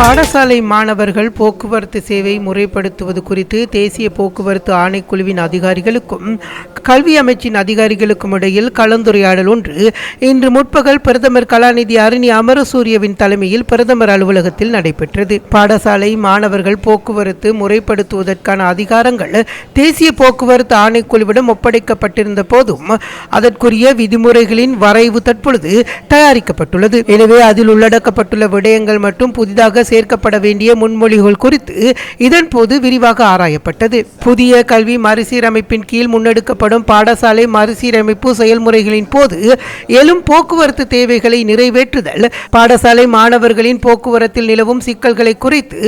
பாடசாலை மாணவர்கள் போக்குவரத்து சேவை முறைப்படுத்துவது குறித்து தேசிய போக்குவரத்து ஆணைக்குழுவின் அதிகாரிகளுக்கும் கல்வி அமைச்சின் அதிகாரிகளுக்கும் இடையில் கலந்துரையாடல் ஒன்று இன்று முற்பகல் பிரதமர் கலாநிதி அருணி அமரசூரியவின் தலைமையில் பிரதமர் அலுவலகத்தில் நடைபெற்றது. பாடசாலை மாணவர்கள் போக்குவரத்து முறைப்படுத்துவதற்கான அதிகாரங்கள் தேசிய போக்குவரத்து ஆணைக்குழுவிடம் ஒப்படைக்கப்பட்டிருந்த போதும் அதற்குரிய விதிமுறைகளின் வரைவு தற்பொழுது தயாரிக்கப்பட்டுள்ளது. எனவே அதில் உள்ளடக்கப்பட்டுள்ள விடயங்கள் மற்றும் புதிதாக சேர்க்கப்பட வேண்டிய முன்மொழிகள் குறித்து இதன் போது விரிவாக ஆராயப்பட்டது. புதிய கல்வி மறுசீரமைப்பின் கீழ் முன்னெடுக்கப்படும் பாடசாலை மறுசீரமைப்பு செயல்முறைகளின் போது எழும் போக்குவரத்து தேவைகளை நிறைவேற்றுதல், பாடசாலை மாணவர்களின் போக்குவரத்தில் நிலவும் சிக்கல்களை குறைத்து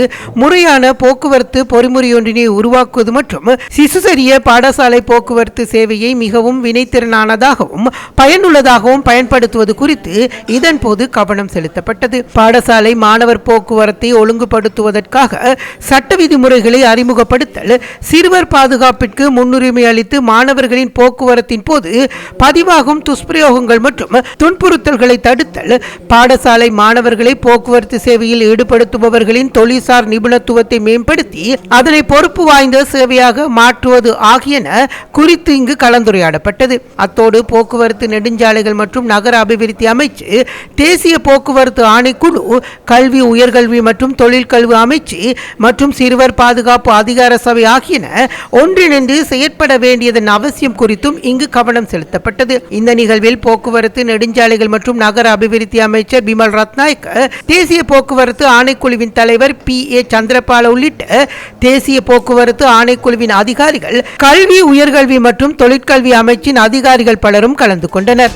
முறையான போக்குவரத்து பொறிமுறையொன்றினை உருவாக்குவது மற்றும் சிசுசரிய பாடசாலை போக்குவரத்து சேவையை மிகவும் வினைத்திறனானதாகவும் பயனுள்ளதாகவும் பயன்படுத்துவது குறித்து இதன் போது கவனம் செலுத்தப்பட்டது. பாடசாலை மாணவர் போக்குவரத்தை ஒழுங்குபடுத்துவதற்காக சட்ட விதிமுறைகளை அறிமுகப்படுத்தல், சிறுவர் பாதுகாப்பிற்கு முன்னுரிமை அளித்து மாணவர்களின் போக்குவரத்தின் போது பதிவாகும் துஷ்பிரயோகங்கள் மற்றும் துன்புறுத்தல்களை தடுத்தல், பாடசாலை மாணவர்களை போக்குவரத்து சேவையில் ஈடுபடுத்துபவர்களின் தொழில்சார் நிபுணத்துவத்தை மேம்படுத்தி அதனை பொறுப்பு வாய்ந்த சேவையாக மாற்றுவது ஆகியன குறித்து இங்கு கலந்துரையாடப்பட்டது. அத்தோடு போக்குவரத்து நெடுஞ்சாலைகள் மற்றும் நகர அபிவிருத்தி அமைச்சு, தேசிய போக்குவரத்து ஆணைக்குழு, கல்வி உயர்கல்வி மற்றும் தொழிற்கல்வி அமைச்சு மற்றும் சிறுவர் பாதுகாப்பு அதிகார சபை ஆகியன ஒன்றிணைந்து செயற்பட வேண்டியதன் அவசியம் குறித்தும் இங்கு கவனம் செலுத்தப்பட்டது. இந்த நிகழ்வில் போக்குவரத்து நெடுஞ்சாலைகள் மற்றும் நகர அபிவிருத்தி அமைச்சர் பிமல் ரத்நாயக்க, தேசிய போக்குவரத்து ஆணைக்குழுவின் தலைவர் PA சந்திரபால உள்ளிட்ட தேசிய போக்குவரத்து ஆணைக்குழுவின் அதிகாரிகள், கல்வி உயர்கல்வி மற்றும் தொழிற்கல்வி அமைச்சின் அதிகாரிகள் பலரும் கலந்து கொண்டனர்.